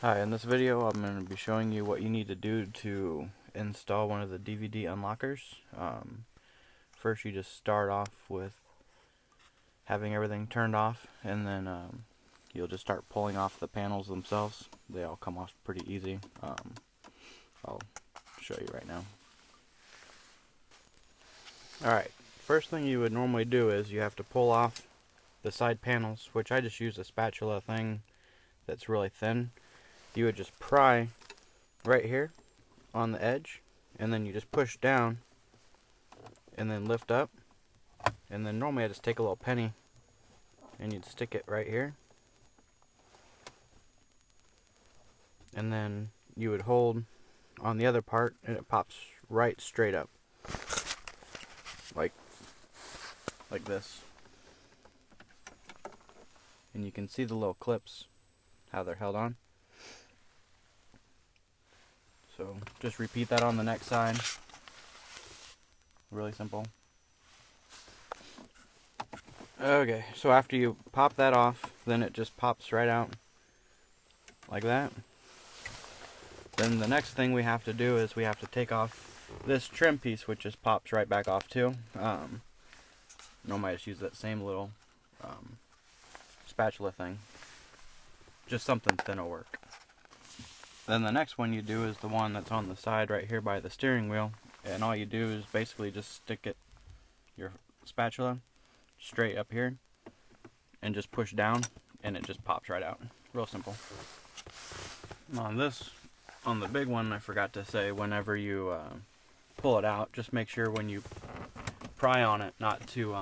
Hi, in this video I'm going to be showing you what you need to do to install one of the DVD unlockers. First you just start off with having everything turned off, and then you'll just start pulling off the panels themselves. They all come off pretty easy. I'll show you right now. Alright, first thing you would normally do is you have to pull off the side panels, which I just use a spatula thing that's really thin. You would just pry right here on the edge, and then you just push down and then lift up, and then normally I just take a little penny and you'd stick it right here, and then you would hold on the other part and it pops right straight up like this, and you can see the little clips, how they're held on. So just repeat that on the next side. Really simple. Okay, so after you pop that off, then it just pops right out like that. Then the next thing we have to do is we have to take off this trim piece, which just pops right back off too. Normally I just use that same little spatula thing. Just something thin will work. Then the next one you do is the one that's on the side right here by the steering wheel, and all you do is basically just stick your spatula straight up here and just push down, and it just pops right out. Real simple. On the big one, I forgot to say, whenever you pull it out, just make sure when you pry on it not to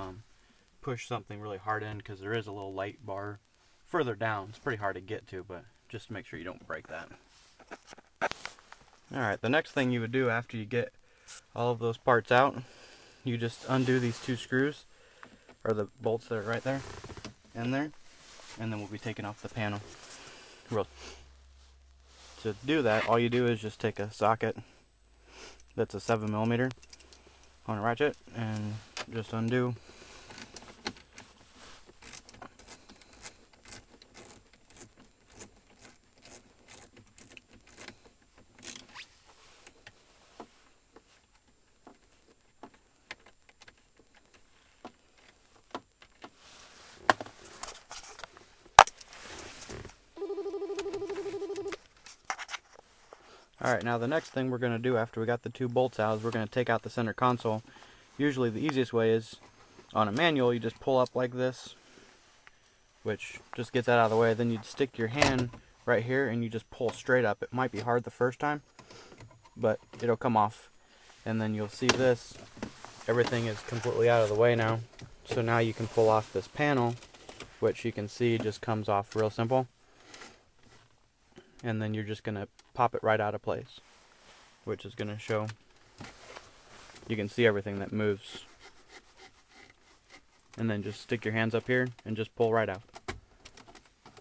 push something really hard in, because there is a little light bar further down. It's pretty hard to get to, but just make sure you don't break that. Alright, the next thing you would do after you get all of those parts out, you just undo these two screws, or the bolts that are right there and there, and then we'll be taking off the panel. To do that, all you do is just take a socket that's a 7mm on a ratchet and just undo. Alright, now the next thing we're going to do after we got the two bolts out is we're going to take out the center console. Usually the easiest way is, on a manual, you just pull up like this, which just gets that out of the way. Then you'd stick your hand right here and you just pull straight up. It might be hard the first time, but it'll come off. And then you'll see this, everything is completely out of the way now. So now you can pull off this panel, which you can see just comes off real simple. And then you're just going to pop it right out of place, which is going to show, you can see everything that moves. And then just stick your hands up here and just pull right out.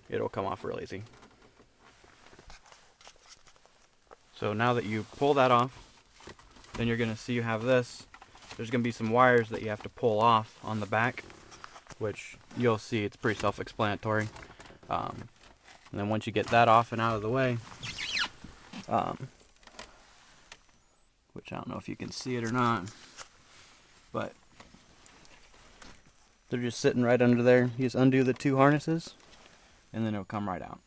It'll come off real easy. So now that you pull that off, then you're going to see you have this. There's going to be some wires that you have to pull off on the back, which you'll see, it's pretty self-explanatory. And then once you get that off and out of the way, which I don't know if you can see it or not, but they're just sitting right under there. You just undo the two harnesses, and then it'll come right out.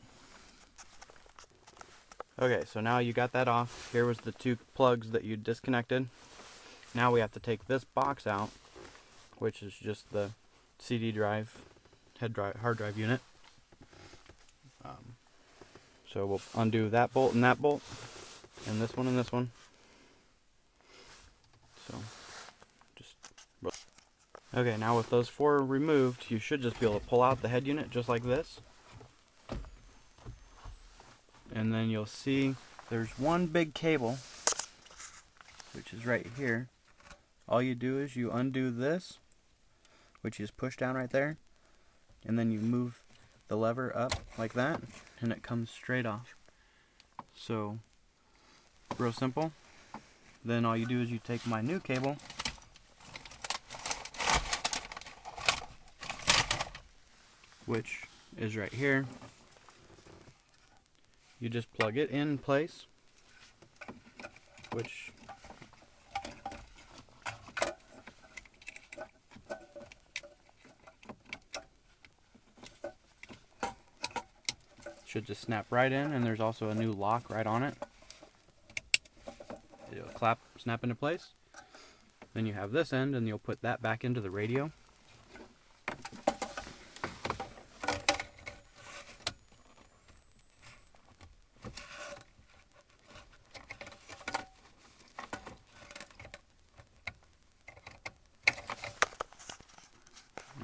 Okay, so now you got that off. Here was the two plugs that you disconnected. Now we have to take this box out, which is just the CD drive, hard drive unit. So we'll undo that bolt, and this one and this one. So just okay, now with those four removed, you should just be able to pull out the head unit just like this. And then you'll see there's one big cable, which is right here. All you do is you undo this, which you just push down right there, and then you move the lever up like that, and it comes straight off. So real simple. Then all you do is you take my new cable, which is right here. you just plug it in place, which should just snap right in, and there's also a new lock right on it. It'll snap into place. Then you have this end, and you'll put that back into the radio.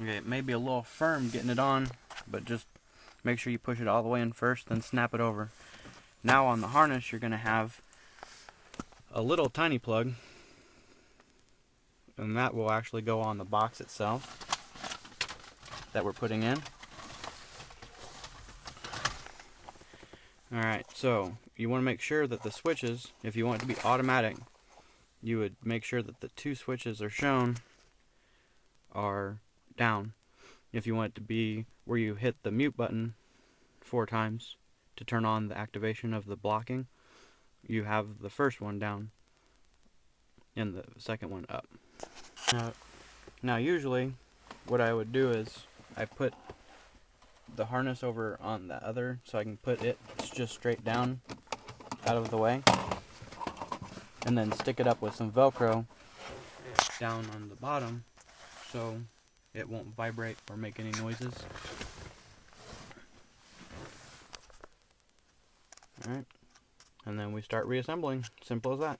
Okay, it may be a little firm getting it on, but just make sure you push it all the way in first, then snap it over. Now on the harness, you're going to have a little tiny plug, and that will actually go on the box itself that we're putting in. Alright, so you want to make sure that the switches, if you want it to be automatic, you would make sure that the two switches are shown are down. If you want it to be where you hit the mute button 4 times to turn on the activation of the blocking, you have the first one down and the second one up. Now usually what I would do is I put the harness over on the other so I can put it just straight down out of the way, and then stick it up with some Velcro down on the bottom so it won't vibrate or make any noises. Alright, and then we start reassembling. Simple as that.